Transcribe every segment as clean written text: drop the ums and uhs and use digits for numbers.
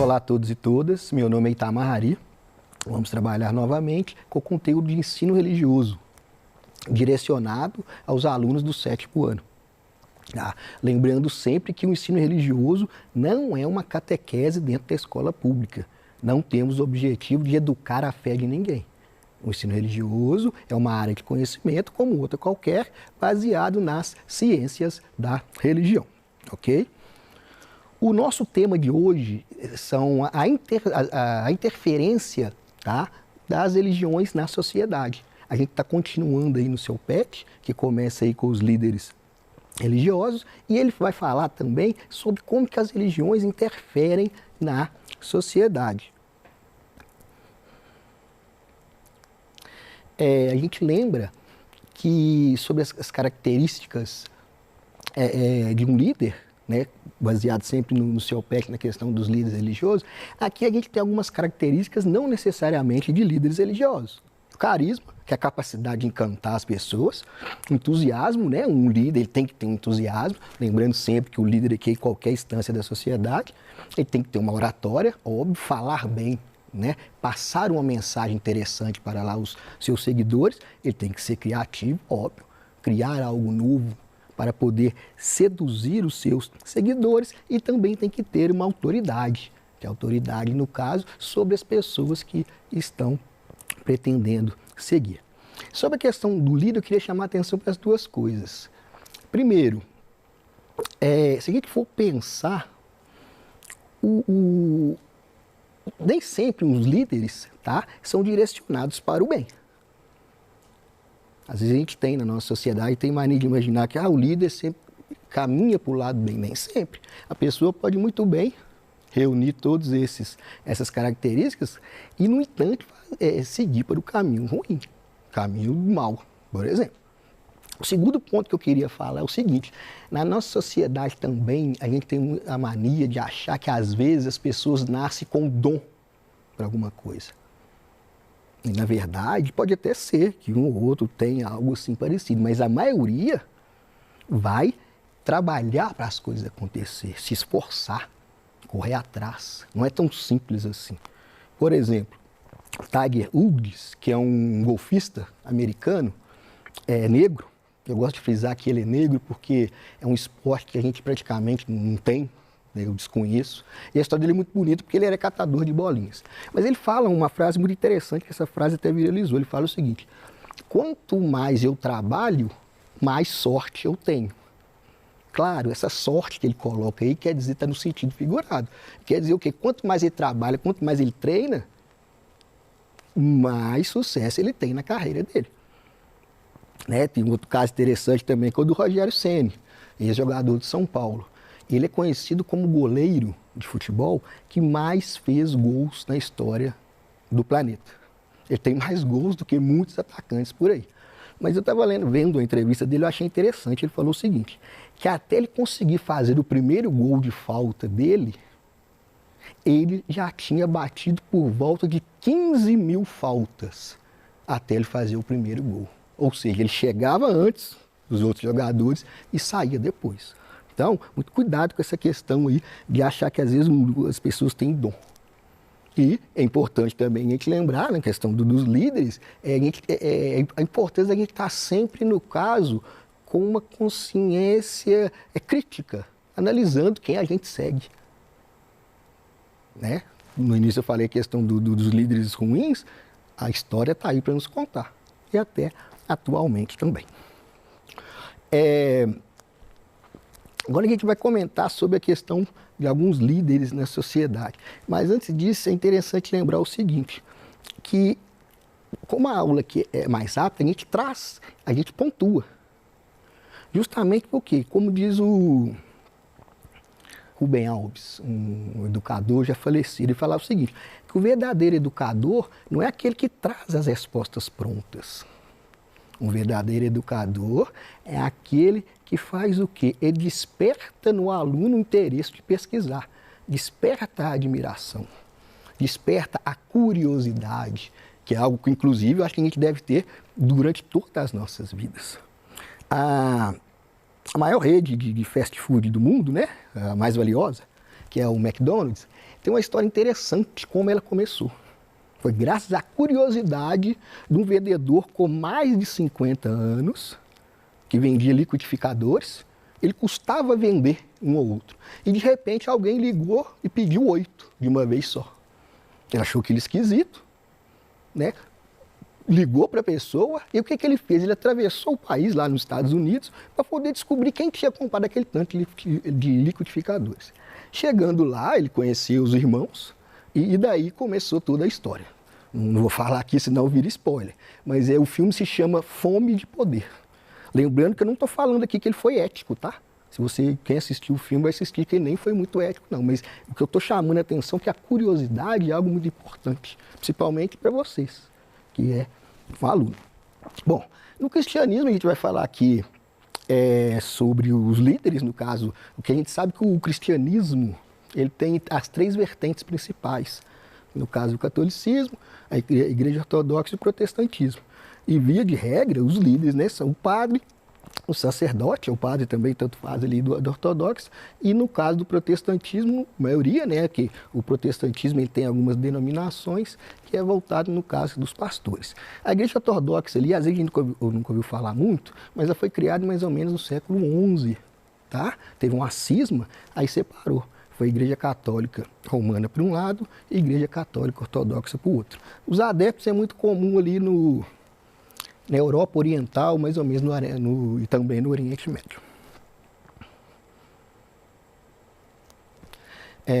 Olá a todos e todas, meu nome é Itamar Hari. Vamos trabalhar novamente com o conteúdo de ensino religioso, direcionado aos alunos do 7º ano. Lembrando sempre que o ensino religioso não é uma catequese dentro da escola pública. Não temos o objetivo de educar a fé de ninguém. O ensino religioso é uma área de conhecimento, como outra qualquer, baseado nas ciências da religião. Ok? O nosso tema de hoje são a interferência, tá, das religiões na sociedade. A gente está continuando aí no seu PET, que começa aí com os líderes religiosos, e ele vai falar também sobre como que as religiões interferem na sociedade. A gente lembra que sobre as características de um líder, né, baseado sempre no seu PET, na questão dos líderes religiosos, aqui a gente tem algumas características não necessariamente de líderes religiosos. O carisma, que é a capacidade de encantar as pessoas, entusiasmo, né, um líder ele tem que ter um entusiasmo, lembrando sempre que o líder aqui em qualquer instância da sociedade, ele tem que ter uma oratória, óbvio, falar bem, né, passar uma mensagem interessante para lá os seus seguidores, ele tem que ser criativo, óbvio, criar algo novo, para poder seduzir os seus seguidores e também tem que ter uma autoridade, que é a autoridade, no caso, sobre as pessoas que estão pretendendo seguir. Sobre a questão do líder, eu queria chamar a atenção para as duas coisas. Primeiro, se a gente for pensar, nem sempre os líderes, tá, são direcionados para o bem. Às vezes a gente tem na nossa sociedade, tem mania de imaginar que o líder sempre caminha para o lado bem, nem sempre. A pessoa pode muito bem reunir todas essas características e, no entanto, seguir para o caminho ruim, caminho mau, por exemplo. O segundo ponto que eu queria falar é o seguinte: na nossa sociedade também a gente tem a mania de achar que às vezes as pessoas nascem com dom para alguma coisa. E, na verdade, pode até ser que um ou outro tenha algo assim parecido, mas a maioria vai trabalhar para as coisas acontecer, se esforçar, correr atrás. Não é tão simples assim. Por exemplo, Tiger Woods, que é um golfista americano, negro. Eu gosto de frisar que ele é negro porque é um esporte que a gente praticamente não tem. Eu desconheço. E a história dele é muito bonita porque ele era catador de bolinhas. Mas ele fala uma frase muito interessante, que essa frase até viralizou. Ele fala o seguinte: quanto mais eu trabalho, mais sorte eu tenho. Claro, essa sorte que ele coloca aí quer dizer, está no sentido figurado. Quer dizer o quê? Quanto mais ele trabalha, quanto mais ele treina, mais sucesso ele tem na carreira dele. Né? Tem um outro caso interessante também, que é o do Rogério Ceni, ex-jogador de São Paulo. Ele é conhecido como goleiro de futebol que mais fez gols na história do planeta. Ele tem mais gols do que muitos atacantes por aí. Mas eu estava vendo a entrevista dele, eu achei interessante. Ele falou o seguinte, que até ele conseguir fazer o primeiro gol de falta dele, ele já tinha batido por volta de 15 mil faltas até ele fazer o primeiro gol. Ou seja, ele chegava antes dos outros jogadores e saía depois. Então, muito cuidado com essa questão aí de achar que às vezes as pessoas têm dom. E é importante também a gente lembrar, na questão dos líderes, a importância da gente estar sempre, no caso, com uma consciência crítica, analisando quem a gente segue. Né? No início eu falei a questão dos líderes ruins, a história está aí para nos contar. E até atualmente também. Agora a gente vai comentar sobre a questão de alguns líderes na sociedade. Mas antes disso, é interessante lembrar o seguinte, que como a aula aqui é mais rápida, a gente pontua. Justamente porque, como diz o Rubem Alves, um educador já falecido, ele falava o seguinte, que o verdadeiro educador não é aquele que traz as respostas prontas. Um verdadeiro educador é aquele que faz o quê? Ele desperta no aluno o interesse de pesquisar, desperta a admiração, desperta a curiosidade, que é algo que, inclusive, eu acho que a gente deve ter durante todas as nossas vidas. A maior rede de fast food do mundo, né, a mais valiosa, que é o McDonald's, tem uma história interessante de como ela começou. Foi graças à curiosidade de um vendedor com mais de 50 anos, que vendia liquidificadores. Ele custava vender um ou outro. E de repente alguém ligou e pediu 8 de uma vez só. Ele achou aquilo esquisito, né? Ligou para a pessoa e o que ele fez? Ele atravessou o país lá nos Estados Unidos para poder descobrir quem tinha comprado aquele tanto de liquidificadores. Chegando lá, ele conheceu os irmãos e daí começou toda a história. Não vou falar aqui, senão vira spoiler, mas o filme se chama Fome de Poder. Lembrando que eu não estou falando aqui que ele foi ético, tá? Se você quer assistir o filme, vai assistir que ele nem foi muito ético, não. Mas o que eu estou chamando a atenção é que a curiosidade é algo muito importante, principalmente para vocês, que é um aluno. Bom, no cristianismo a gente vai falar aqui sobre os líderes, no caso, o que a gente sabe que o cristianismo ele tem as 3 vertentes principais. No caso, o catolicismo, a igreja ortodoxa e o protestantismo. E via de regra, os líderes, né, são o padre, o sacerdote, o padre também tanto faz ali do ortodoxo, e no caso do protestantismo, a maioria, né, que o protestantismo ele tem algumas denominações, que é voltado no caso dos pastores. A igreja ortodoxa ali, às vezes a gente nunca ouviu falar muito, mas ela foi criada mais ou menos no século XI, tá? Teve uma cisma, aí separou. Foi a Igreja Católica Romana por um lado e a Igreja Católica Ortodoxa por outro. Os adeptos é muito comum ali na Europa Oriental, mais ou menos e também no Oriente Médio.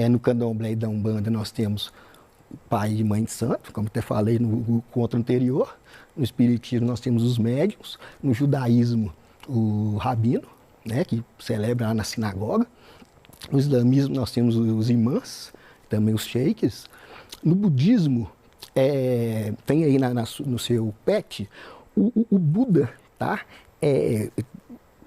No Candomblé e da Umbanda nós temos o pai e mãe de santo, como até falei no conto anterior. No Espiritismo nós temos os médiuns. No Judaísmo, o rabino, né, que celebra lá na sinagoga. No islamismo nós temos os imãs, também os sheiks. No budismo, tem aí no seu pet o Buda, tá?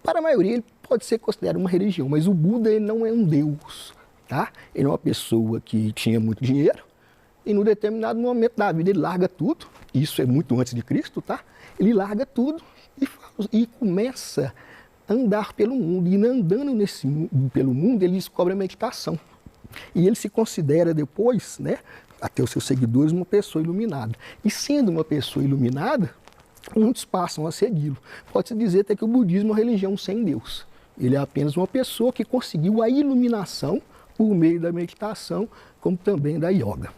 Para a maioria ele pode ser considerado uma religião, mas o Buda ele não é um deus, tá? Ele é uma pessoa que tinha muito dinheiro e num determinado momento da vida ele larga tudo, isso é muito antes de Cristo, tá? Ele larga tudo e começa andar pelo mundo, e andando pelo mundo ele descobre a meditação. E ele se considera depois, né, até os seus seguidores, uma pessoa iluminada. E sendo uma pessoa iluminada, muitos passam a segui-lo. Pode-se dizer até que o budismo é uma religião sem Deus. Ele é apenas uma pessoa que conseguiu a iluminação por meio da meditação, como também da yoga.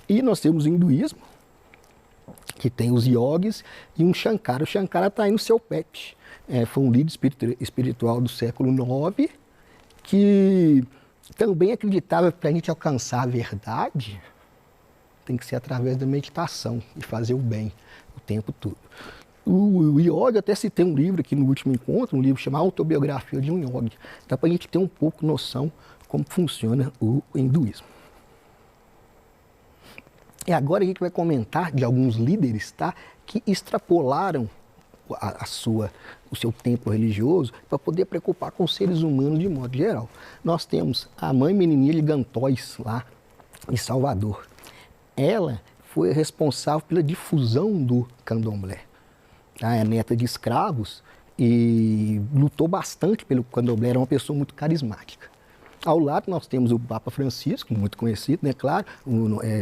E nós temos o hinduísmo, que tem os yogis e um Shankara. O Shankara está aí no seu pet. Foi um líder espiritual do século IX, que também acreditava que para a gente alcançar a verdade, tem que ser através da meditação e fazer o bem o tempo todo. O yogi, até citei um livro aqui no último encontro, um livro chamado Autobiografia de um Yogi. Dá para a gente ter um pouco noção como funciona o hinduísmo. E agora a gente vai comentar de alguns líderes, tá, que extrapolaram o seu tempo religioso para poder preocupar com os seres humanos de modo geral. Nós temos a mãe Menininha de Gantóis, lá em Salvador. Ela foi responsável pela difusão do candomblé. É neta de escravos e lutou bastante pelo candomblé, era uma pessoa muito carismática. Ao lado nós temos o Papa Francisco, muito conhecido, né, claro,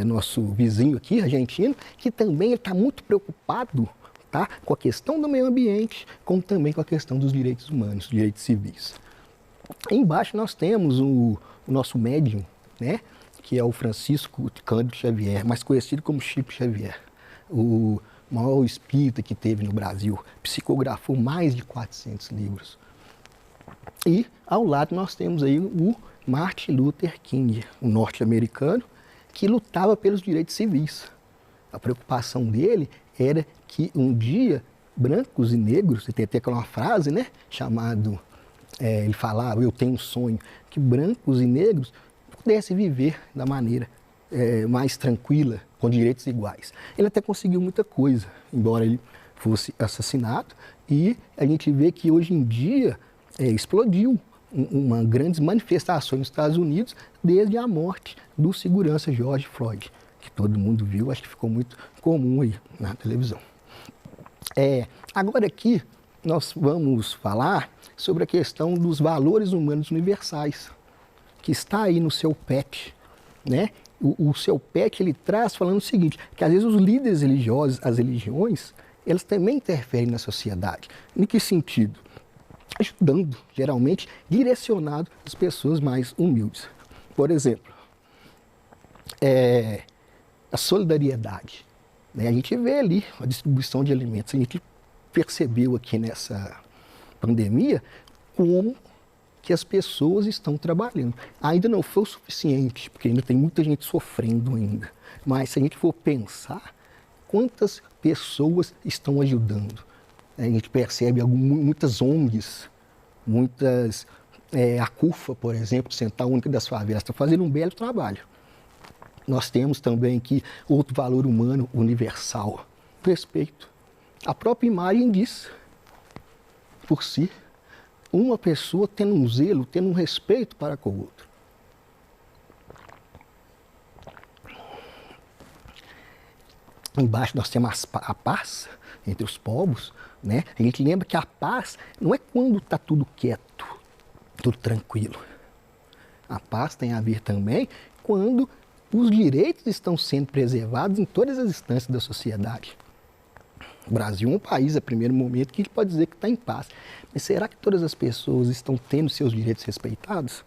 nosso vizinho aqui, argentino, que também está muito preocupado, tá, com a questão do meio ambiente, como também com a questão dos direitos humanos, direitos civis. Embaixo nós temos o nosso médium, né, que é o Francisco Cândido Xavier, mais conhecido como Chico Xavier, o maior espírita que teve no Brasil, psicografou mais de 400 livros. E ao lado nós temos aí o Martin Luther King, um norte-americano que lutava pelos direitos civis. A preocupação dele era que um dia brancos e negros, tem até aquela frase, né, ele falava, eu tenho um sonho, que brancos e negros pudessem viver da maneira mais tranquila, com direitos iguais. Ele até conseguiu muita coisa, embora ele fosse assassinado, e a gente vê que hoje em dia explodiu uma grandes manifestações nos Estados Unidos desde a morte do segurança George Floyd, que todo mundo viu, acho que ficou muito comum aí na televisão. Agora aqui nós vamos falar sobre a questão dos valores humanos universais, que está aí no seu PET, né? O seu PET, ele traz falando o seguinte, que às vezes os líderes religiosos, as religiões, elas também interferem na sociedade. Em que sentido? Ajudando, geralmente, direcionado as pessoas mais humildes. Por exemplo, a solidariedade. Né? A gente vê ali a distribuição de alimentos. A gente percebeu aqui nessa pandemia como que as pessoas estão trabalhando. Ainda não foi o suficiente, porque ainda tem muita gente sofrendo ainda. Mas se a gente for pensar, quantas pessoas estão ajudando? A gente percebe muitas ONGs, a CUFA, por exemplo, Central Única das Favelas, está fazendo um belo trabalho. Nós temos também aqui outro valor humano universal, respeito. A própria imagem diz, por si, uma pessoa tendo um zelo, tendo um respeito para com o outro. Embaixo nós temos a paz entre os povos, né? A gente lembra que a paz não é quando está tudo quieto, tudo tranquilo. A paz tem a ver também quando os direitos estão sendo preservados em todas as instâncias da sociedade. O Brasil é um país, a primeiro momento, que a gente pode dizer que está em paz. Mas será que todas as pessoas estão tendo seus direitos respeitados?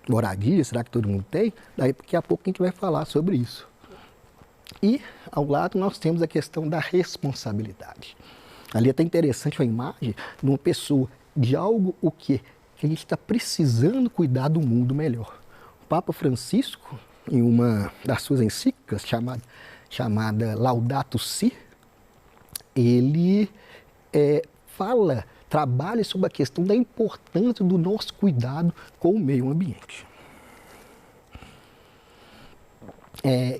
Moradia, será que todo mundo tem? Daqui a pouco a gente vai falar sobre isso. E, ao lado, nós temos a questão da responsabilidade. Ali é até interessante uma imagem de uma pessoa, de algo que a gente está precisando cuidar do mundo melhor. O Papa Francisco, em uma das suas encíclicas, chamada Laudato Si', ele trabalha sobre a questão da importância do nosso cuidado com o meio ambiente.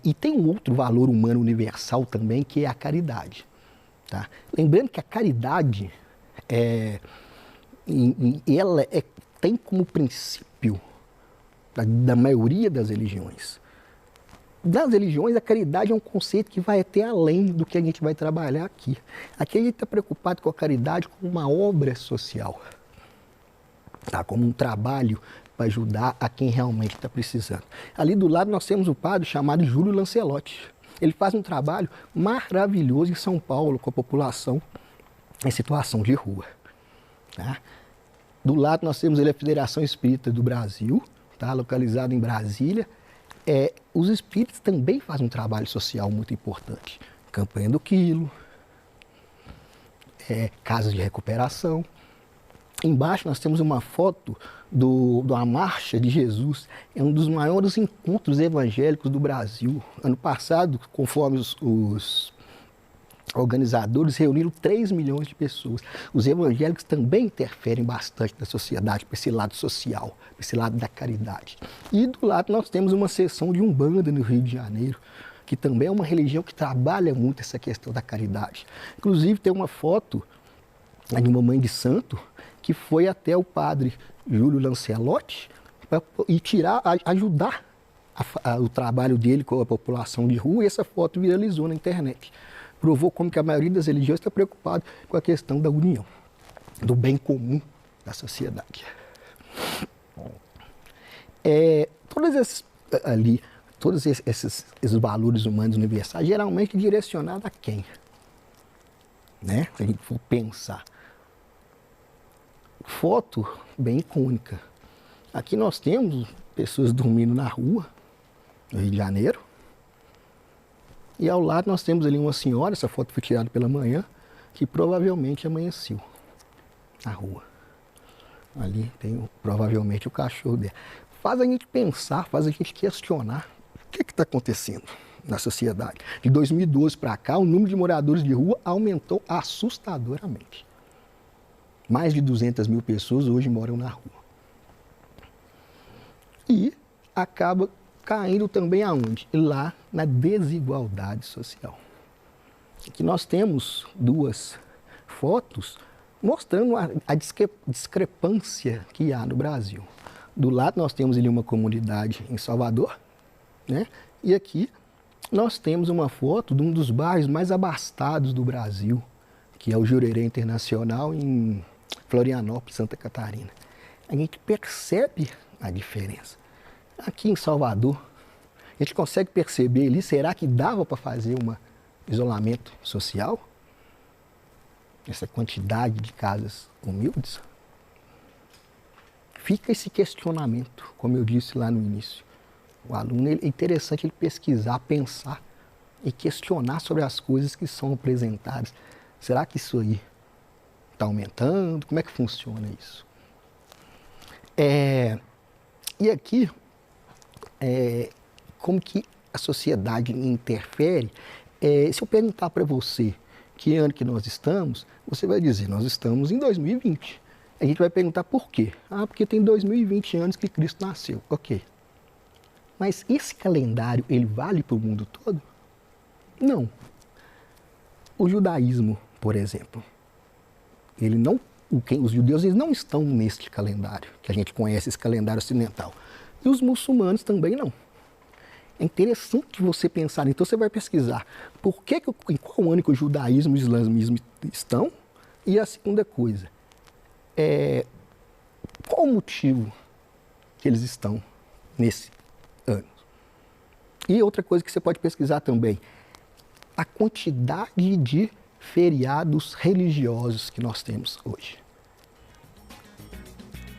E tem um outro valor humano universal também, que é a caridade. Tá? Lembrando que a caridade, ela tem como princípio da maioria das religiões. Das religiões, a caridade é um conceito que vai até além do que a gente vai trabalhar aqui. Aqui a gente está preocupado com a caridade como uma obra social, tá? Como um trabalho para ajudar a quem realmente está precisando. Ali do lado nós temos o padre chamado Júlio Lancelotti. Ele faz um trabalho maravilhoso em São Paulo com a população em situação de rua. Tá? Do lado nós temos a Federação Espírita do Brasil, tá? Localizada em Brasília. Os espíritas também fazem um trabalho social muito importante. Campanha do Quilo, casas de recuperação. Embaixo nós temos uma foto da Marcha de Jesus. É um dos maiores encontros evangélicos do Brasil. Ano passado, conforme os organizadores, reuniram 3 milhões de pessoas. Os evangélicos também interferem bastante na sociedade, para esse lado social, para esse lado da caridade. E do lado nós temos uma seção de Umbanda no Rio de Janeiro, que também é uma religião que trabalha muito essa questão da caridade. Inclusive tem uma foto de uma mãe de santo que foi até o padre Júlio Lancelotti e ajudar o trabalho dele com a população de rua, e essa foto viralizou na internet. Provou como que a maioria das religiões está preocupada com a questão da união, do bem comum da sociedade. Todos esses valores humanos universais, geralmente direcionados a quem? Né? Se a gente for pensar. Foto bem icônica. Aqui nós temos pessoas dormindo na rua, no Rio de Janeiro. E ao lado nós temos ali uma senhora, essa foto foi tirada pela manhã, que provavelmente amanheceu na rua. Ali tem provavelmente o cachorro dela. Faz a gente pensar, faz a gente questionar o que está acontecendo na sociedade. De 2012 para cá, o número de moradores de rua aumentou assustadoramente. Mais de 200 mil pessoas hoje moram na rua. E acaba caindo também aonde? Lá na desigualdade social. Aqui nós temos 2 fotos mostrando a discrepância que há no Brasil. Do lado nós temos ali uma comunidade em Salvador, né? E aqui nós temos uma foto de um dos bairros mais abastados do Brasil, que é o Jurerê Internacional, em Florianópolis, Santa Catarina. A gente percebe a diferença. Aqui em Salvador, A gente consegue perceber ali, será que dava para fazer um isolamento social? Essa quantidade de casas humildes? Fica esse questionamento, como eu disse lá no início. O aluno, é interessante ele pesquisar, pensar e questionar sobre as coisas que são apresentadas. Será que isso aí está aumentando? Como é que funciona isso? E aqui, como que a sociedade interfere? Se eu perguntar para você que ano que nós estamos, você vai dizer, nós estamos em 2020. A gente vai perguntar por quê? Porque tem 2020 anos que Cristo nasceu. Ok. Mas esse calendário, ele vale para o mundo todo? Não. O judaísmo, por exemplo, ele não, os judeus eles não estão neste calendário, que a gente conhece, esse calendário ocidental. E os muçulmanos também não. É interessante você pensar, então você vai pesquisar em qual ano que o judaísmo e o islamismo estão, e a segunda coisa, qual o motivo que eles estão nesse ano. E outra coisa que você pode pesquisar também, a quantidade de feriados religiosos que nós temos hoje.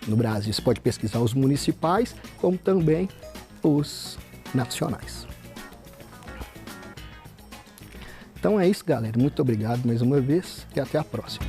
No Brasil, você pode pesquisar os municipais, como também os nacionais. Então é isso, galera. Muito obrigado mais uma vez e até a próxima.